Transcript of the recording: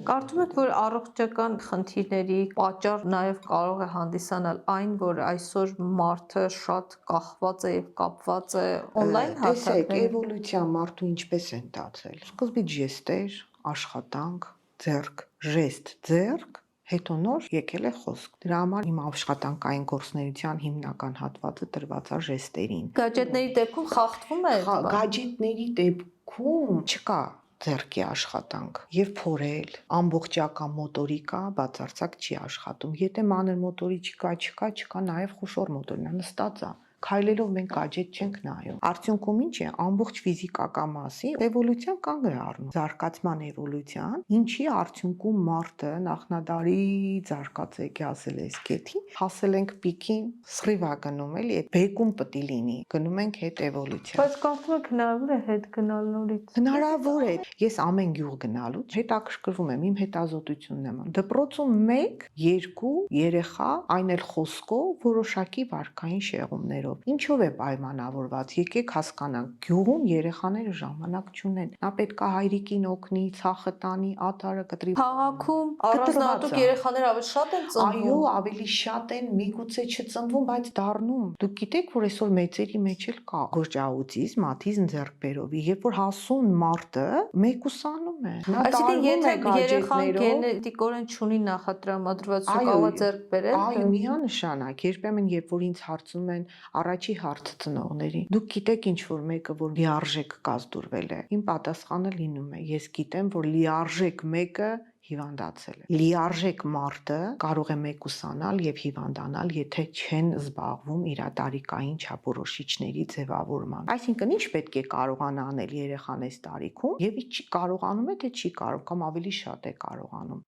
Կարծում եք, որ առողջական խնդիրների պատճառ նաև կարող է հանդիսանալ այն, որ այսօր մարդը շատ կախված է եւ կապված է on-line Տեսեք, հարթակների։ էվոլյուցիա մարդու ինչպես են տածել։ Սկզբից ժեստեր, աշխատանք, ձեռք, ժեստ, ձեռք, հետո նոր եկել է խոսք։ Դրա համար իմ աշխատանքային գործունեության հիմնական հատվածը տրված է ժեստերին։ Գadgetների դեպքում խախտվում է այդ բանը։ Գadgetների դեպքում չկա ձեռքի աշխատանք եւ փորել ամբողջական մոտորիկա բացարձակ չի աշխատում։ Եթե մանր մոտորիկա չկա նաեւ խոշոր մոտորիկա նստած է։ Քայլելով մենք գadget չենք նայում։ Արդյունքում ինչ է, ամբողջ ֆիզիկական մասի էվոլյուցիան կանգ է առնում։ Զարգացման էվոլյուցիան, ինչի արդյունքում մարդը նախնադարից արկածեկի ասել է սկեթի, հասել ենք պիկին, սրիվա գնում էլի, այդ բեկում պետք է լինի։ Գնում ենք հետ էվոլյուցիա։ Բայց կարծում եք հնարավոր է հետ գնալ նորից։ Հնարավոր է։ Ես ամեն գյուղ գնալու հետաքրքրվում եմ, իմ հետազոտությունն եմ։ Դպրոցում 1-2 երեխա, այն էլ խոսքով, որոշակի վարքային շեղումներով։ Ինչով է պայմանավորված։ Եկեք հասկանանք, գյուղում երեխաները ժամանակ չունեն։ Նա պետք է հայրիկին օգնի, ցախը տանի, աթարը կտրի։ Քաղաքում առանձնահատուկ երեխաներ ավելի շատ են ծնվում։ Այո, ավելի շատ են, միգուցե չծնվում, բայց դառնում։ Դուք գիտեք, որ այսօր մեծերի մեջ էլ կա գորճաուտիզմ, աթիզմ ձեռքբերովի, երբ որ հասուն մարդը մեկուսանում է։ Այսինքն եթե երեխան գենետիկորեն չունի նախատրամադրվածություն, կարող է ձեռք բերել։ Այո, միանշանակ, երբեմն երբ որ ինձ հարցնում են առաջի հարցը ծնողների, դուք գիտեք ինչ որ մեկը որ լիարժեք կազդուրվել է։ Իմ պատասխանը լինում է. ես գիտեմ, որ լիարժեք մեկը հիվանդացել է։ Լիարժեք մարդը կարող է մեկուսանալ եւ հիվանդանալ, եթե չեն զբաղվում իր տարիքային չափորոշիչների ձևավորման։ Այսինքն ինչ պետք է կարողանա անել երեխան այս տարիքում եւ ինչ կարողանում է, թե չի կարող կամ ավելի շատ է կարողանում։